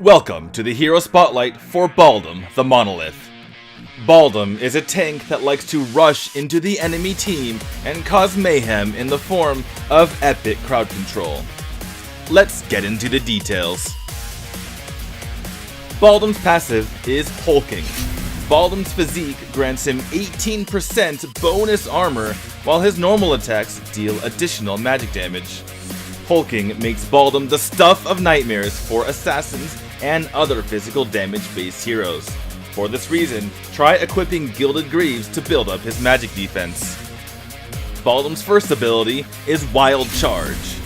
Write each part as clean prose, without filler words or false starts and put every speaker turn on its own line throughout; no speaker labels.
Welcome to the Hero Spotlight for Baldum, the Monolith. Baldum is a tank that likes to rush into the enemy team and cause mayhem in the form of epic crowd control. Let's get into the details. Baldum's passive is hulking. Baldum's physique grants him 18% bonus armor, while his normal attacks deal additional magic damage. Hulking makes Baldum the stuff of nightmares for assassins and other physical damage-based heroes. For this reason, try equipping Gilded Greaves to build up his magic defense. Baldum's first ability is Wild Charge.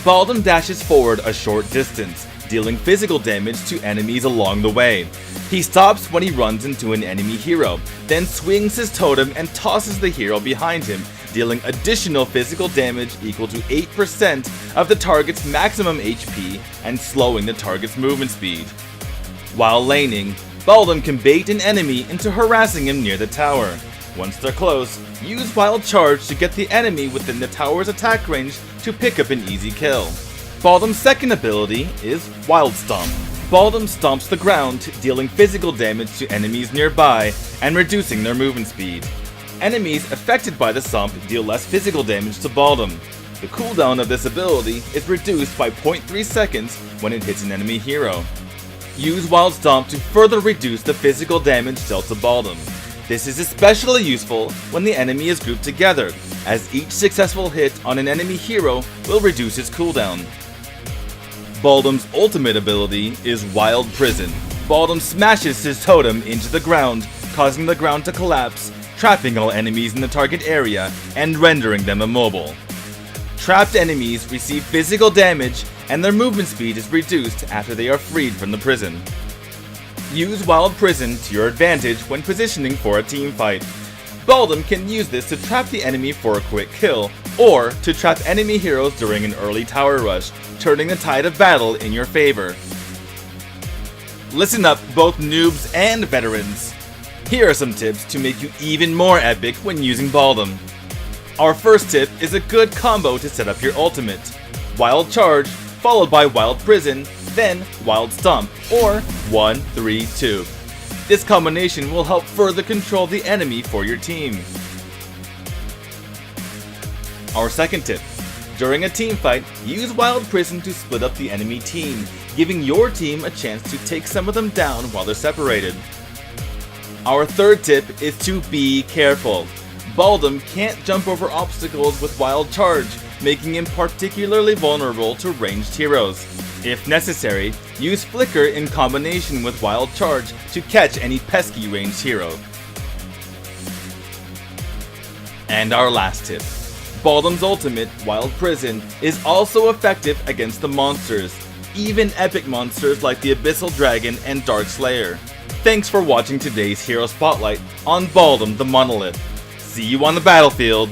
Baldum dashes forward a short distance, dealing physical damage to enemies along the way. He stops when he runs into an enemy hero, then swings his totem and tosses the hero behind him, dealing additional physical damage equal to 8% of the target's maximum HP and slowing the target's movement speed. While laning, Baldum can bait an enemy into harassing him near the tower. Once they're close, use Wild Charge to get the enemy within the tower's attack range to pick up an easy kill. Baldum's second ability is Wild Stomp. Baldum stomps the ground, dealing physical damage to enemies nearby and reducing their movement speed. Enemies affected by the stomp deal less physical damage to Baldum. The cooldown of this ability is reduced by 0.3 seconds when it hits an enemy hero. Use Wild Stomp to further reduce the physical damage dealt to Baldum. This is especially useful when the enemy is grouped together, as each successful hit on an enemy hero will reduce its cooldown. Baldum's ultimate ability is Wild Prison. Baldum smashes his totem into the ground, causing the ground to collapse, trapping all enemies in the target area and rendering them immobile. Trapped enemies receive physical damage and their movement speed is reduced after they are freed from the prison. Use Wild Prison to your advantage when positioning for a team fight. Baldum can use this to trap the enemy for a quick kill, or to trap enemy heroes during an early tower rush, turning the tide of battle in your favor. Listen up, both noobs and veterans. Here are some tips to make you even more epic when using Baldum. Our first tip is a good combo to set up your ultimate. Wild Charge, followed by Wild Prison, then Wild Stomp, or 1-3-2. This combination will help further control the enemy for your team. Our second tip. During a team fight, use Wild Prison to split up the enemy team, giving your team a chance to take some of them down while they're separated. Our third tip is to be careful. Baldum can't jump over obstacles with Wild Charge, making him particularly vulnerable to ranged heroes. If necessary, use Flicker in combination with Wild Charge to catch any pesky ranged hero. And our last tip. Baldum's ultimate, Wild Prison, is also effective against the monsters, even epic monsters like the Abyssal Dragon and Dark Slayer. Thanks for watching today's Hero Spotlight on Baldum the Monolith. See you on the battlefield!